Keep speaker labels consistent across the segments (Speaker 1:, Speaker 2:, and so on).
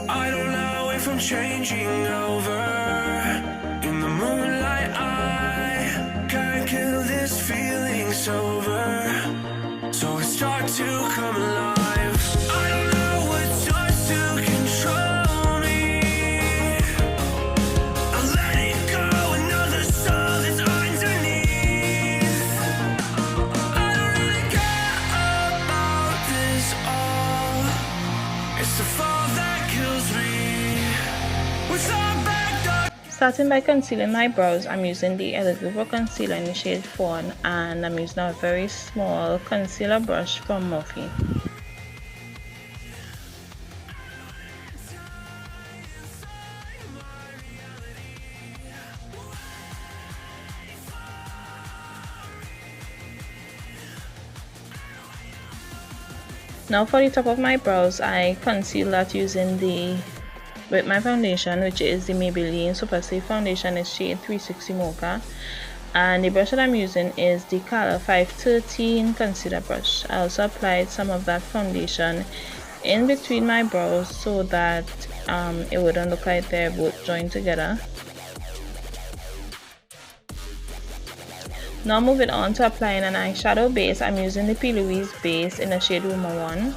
Speaker 1: I don't know if I'm changing over. In the moonlight I can't kill this feeling sober. So I start to come alive. I don't know what starts to control me. I let it go, another soul that's underneath. I don't really care about this all. It's the fall that kills me. With our back dark.
Speaker 2: Starting by concealing my brows, I'm using the Elite concealer in the shade Fawn, and I'm using a very small concealer brush from Morphe. Now for the top of my brows, I conceal that using with my foundation, which is the Maybelline Superstay foundation in shade 360 Mocha, and the brush that I'm using is the color 513 concealer brush. I also applied some of that foundation in between my brows so that it wouldn't look like they're both joined together. Now moving on to applying an eyeshadow base, I'm using the Plouise base in the shade Rumour 1.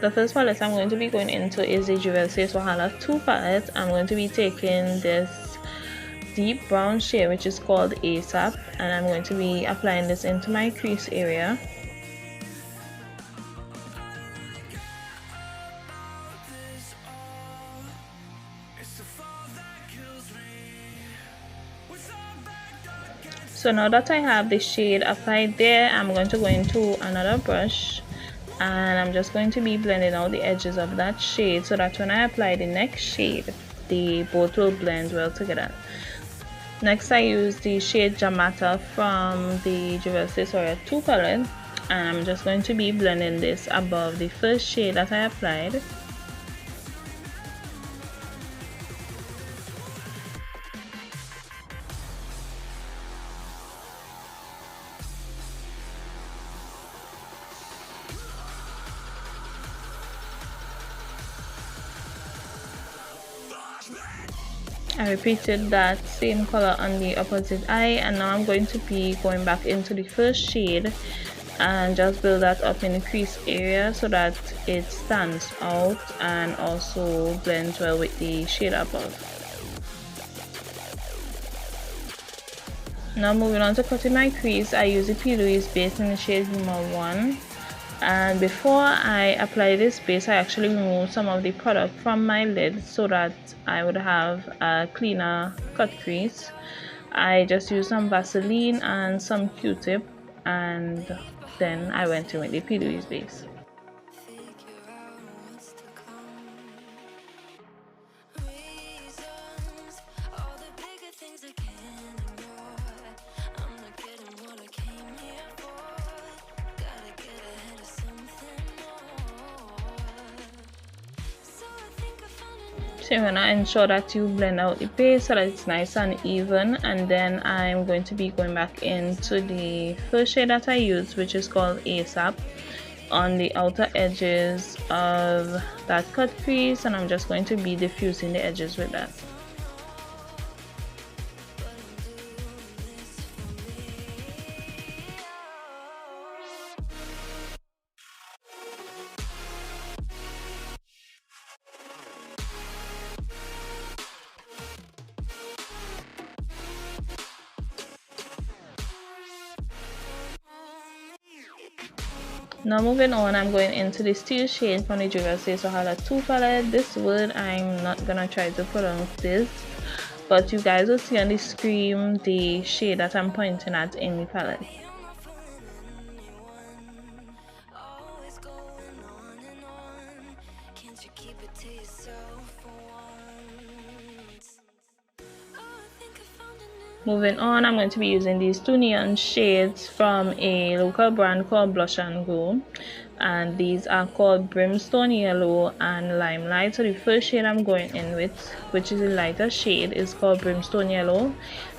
Speaker 2: The first palette I'm going to be going into is the JUVIA'S Wahalla 2 palette. I'm going to be taking this deep brown shade which is called ASAP, and I'm going to be applying this into my crease area. So now that I have the shade applied there, I'm going to go into another brush and I'm just going to be blending out the edges of that shade so that when I apply the next shade, the both will blend well together. Next I use the shade Jamata from the JUVIA'S 2 palette, and I'm just going to be blending this above the first shade that I applied. I repeated that same color on the opposite eye, and now I'm going to be going back into the first shade and just build that up in the crease area so that it stands out and also blends well with the shade above. Now moving on to cutting my crease, I use the Plouise base in the shade Rumour 1. And before I apply this base, I actually remove some of the product from my lid so that I would have a cleaner cut crease. I just used some Vaseline and some Q-tip, and then I went in with the Plouise base. So you want to ensure that you blend out the base so that it's nice and even, and then I'm going to be going back into the first shade that I used, which is called ASAP, on the outer edges of that cut crease, and I'm just going to be diffusing the edges with that. Now moving on, I'm going into the steel shade from the JUVIA'S Wahalla 2 palette. This word, I'm not gonna try to pronounce this, but you guys will see on the screen the shade that I'm pointing at in the palette. Moving on, I'm going to be using these two neon shades from a local brand called Blush and Go, and these are called Brimstone Yellow and Limelight. So the first shade I'm going in with, which is a lighter shade, is called Brimstone Yellow,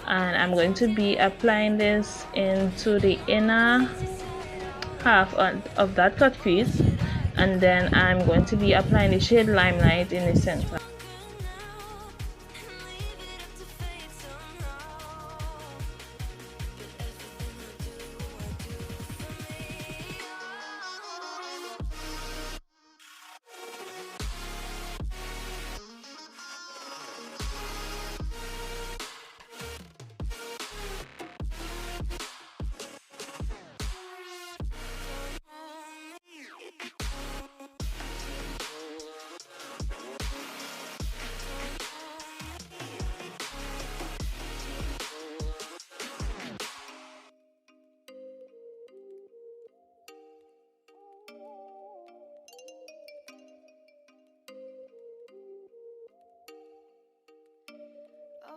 Speaker 2: and I'm going to be applying this into the inner half of that cut crease, and then I'm going to be applying the shade Limelight in the center.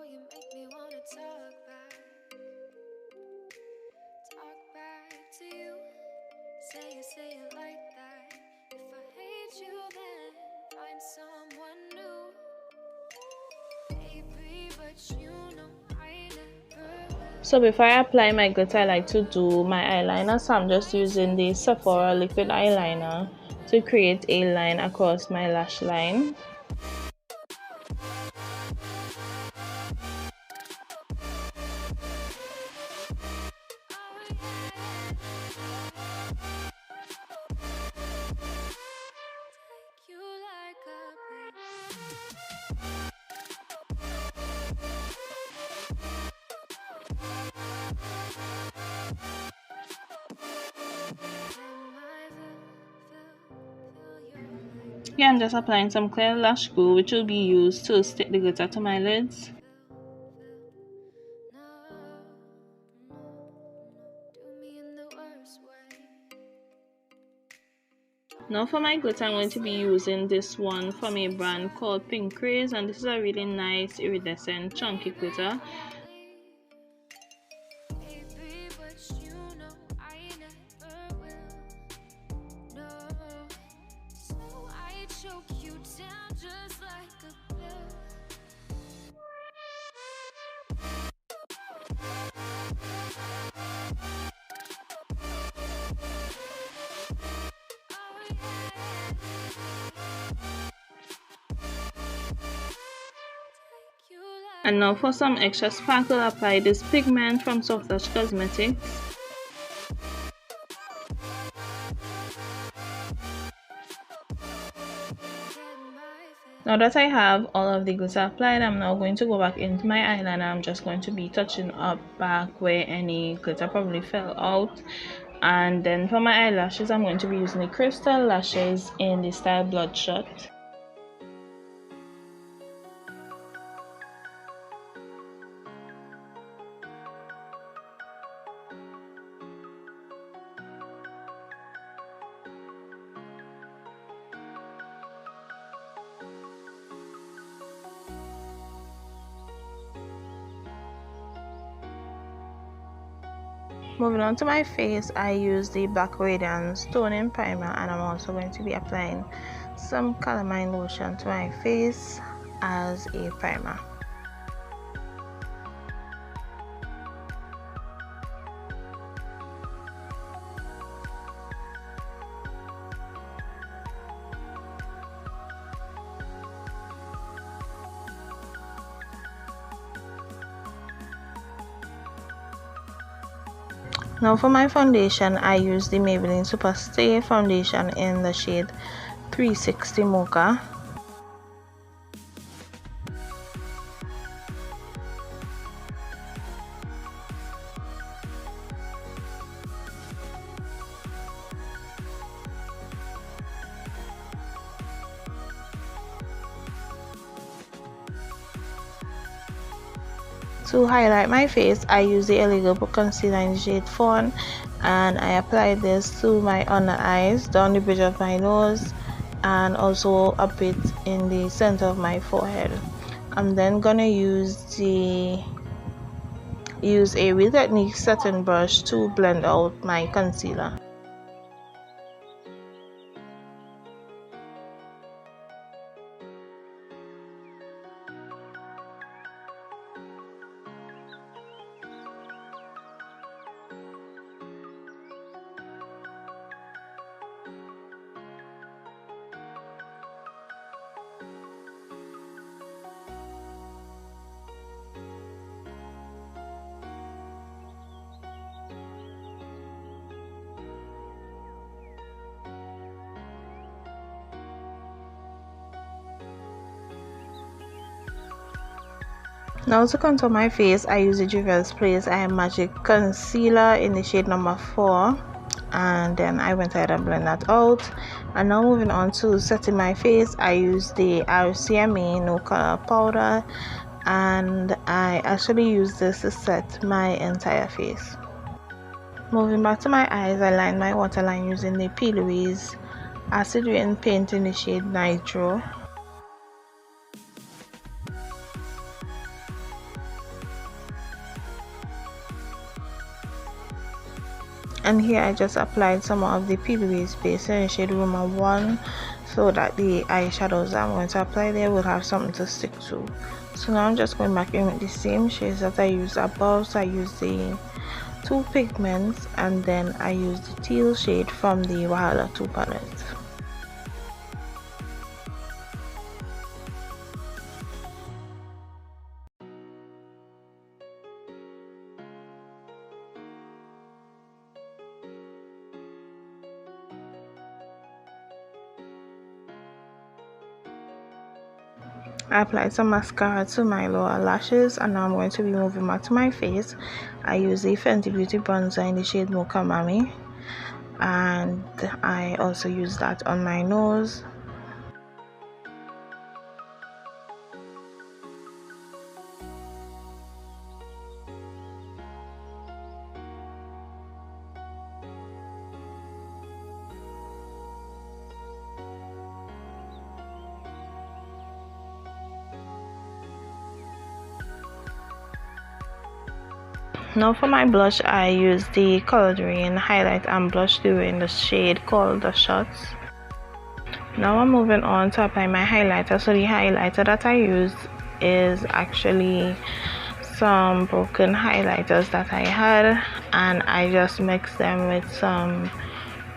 Speaker 1: You make me wanna talk back to you. Say it like that. If I hate you, then find someone new. Baby, but you know I never will.
Speaker 2: So before I apply my glitter, I like to do my eyeliner. So I'm just using the Sephora liquid eyeliner to create a line across my lash line. Here I'm just applying some clear lash glue, which will be used to stick the glitter to my lids. Now for my glitter, I'm going to be using this one from a brand called Craze, and this is a really nice iridescent chunky glitter. And now for some extra sparkle, apply this pigment from Soft Touch Cosmetics. Now that I have all of the glitter applied, I'm now going to go back into my eyeliner. I'm just going to be touching up back where any glitter probably fell out. And then for my eyelashes, I'm going to be using the Crvstallashes in the style Bloodshot. Moving on to my face, I use the Black Radiance toning primer, and I'm also going to be applying some calamine lotion to my face as a primer. Now for my foundation, I use the Maybelline Superstay foundation in the shade 360 Mocha. To highlight my face, I use the LA Girl Concealer in shade Fawn, and I apply this to my under eyes, down the bridge of my nose, and also a bit in the center of my forehead. I'm then gonna use the use a Real Technique setting brush to blend out my concealer. Now to contour my face, I use the JUVIA'S Place I Am Magic Concealer in the shade number 4, and then I went ahead and blend that out. And now moving on to setting my face, I use the RCMA No Color Powder, and I actually use this to set my entire face. Moving back to my eyes, I line my waterline using the Plouise Acid Rain paint in the shade Nitro. And here I just applied some of the Pigments base in the shade Rumour 1, so that the eyeshadows I'm going to apply there will have something to stick to. So now I'm just going back in with the same shades that I used above. So I used the 2 pigments, and then I used the teal shade from the Wahalla 2 palette. I applied some mascara to my lower lashes, and now I'm going to be moving back to my face. I use the Fenty Beauty bronzer in the shade Mocha Mami, and I also use that on my nose. Now for my blush, I use the Colored Raine highlight and blush duo in the shade called Bloodshot. Now I'm moving on to apply my highlighter. So the highlighter that I use is actually some broken highlighters that I had, and I just mixed them with some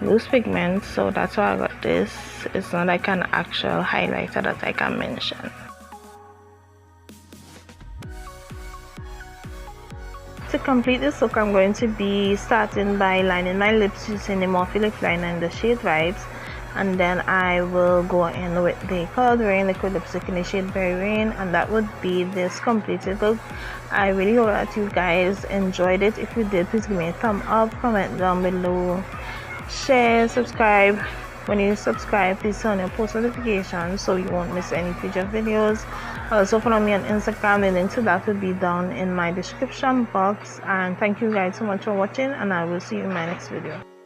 Speaker 2: loose pigments, so that's why I got this. It's not like an actual highlighter that I can mention. To complete this look, I'm going to be starting by lining my lips using the Morphe lip liner in the shade Vibes, and then I will go in with the Colored Raine liquid lipstick in the shade Berry Rain, and that would be this completed look. I really hope that you guys enjoyed it. If you did, please give me a thumb up, comment down below, share, subscribe. When you subscribe, please turn on your post notifications so you won't miss any future videos. Also follow me on Instagram, the link to that will be down in my description box. And thank you guys so much for watching, and I will see you in my next video.